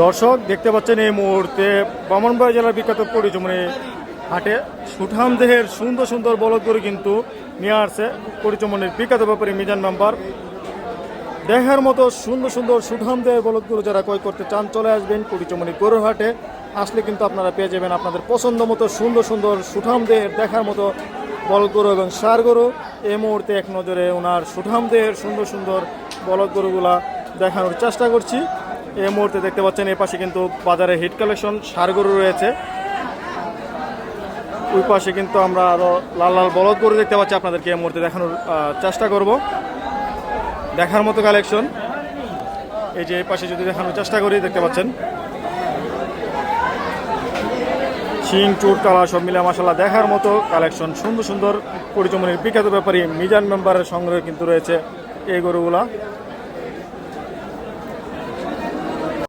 দর্শক দেখতে পাচ্ছেন এই মুহূর্তে ব্রাহ্মণবাড়িয়া জেলার বিখ্যাত পরিচমনি হাটে সুঠাম দেহের সুন্দর সুন্দর বলদ গরু কিন্তু নিয়ে আসছে পরিচমনির বিখ্যাত ব্যাপারী মিজান মেম্বার। দেখার মতো সুন্দর সুন্দর সুঠাম দেহের বলদ গরু যারা ক্রয় করতে চান চলে আসবেন পরিচমনি গরুর হাটে। আসলে কিন্তু আপনারা পেয়ে যাবেন আপনাদের পছন্দ মতো সুন্দর সুন্দর সুঠাম দেহের দেখার মতো বলদ গরু এবং ষাঁড় গরু। এই মুহূর্তে এক নজরে ওনার সুঠাম দেহের সুন্দর সুন্দর বলদ গরুগুলা দেখানোর চেষ্টা করছি। এই মুহূর্তে দেখতে পাচ্ছেন এই পাশে কিন্তু বাজারে হিট কালেকশন ষাঁড় গরু রয়েছে। ওই পাশে কিন্তু আমরা আরো লাল লাল বলদ গরু দেখতে পাচ্ছি, আপনাদেরকে এই মুহূর্তে দেখানোর চেষ্টা করব। দেখার মতো কালেকশন এই যে এই পাশে যদি দেখানোর চেষ্টা করি দেখতে পাচ্ছেন শিং চুট কালা সব মিলে মাশাআল্লাহ দেখার মতো কালেকশন। সুন্দর সুন্দর পরিচমনির বিখ্যাত ব্যাপারী মিজান মেম্বারের সংগ্রহে কিন্তু রয়েছে এই গরুগুলা।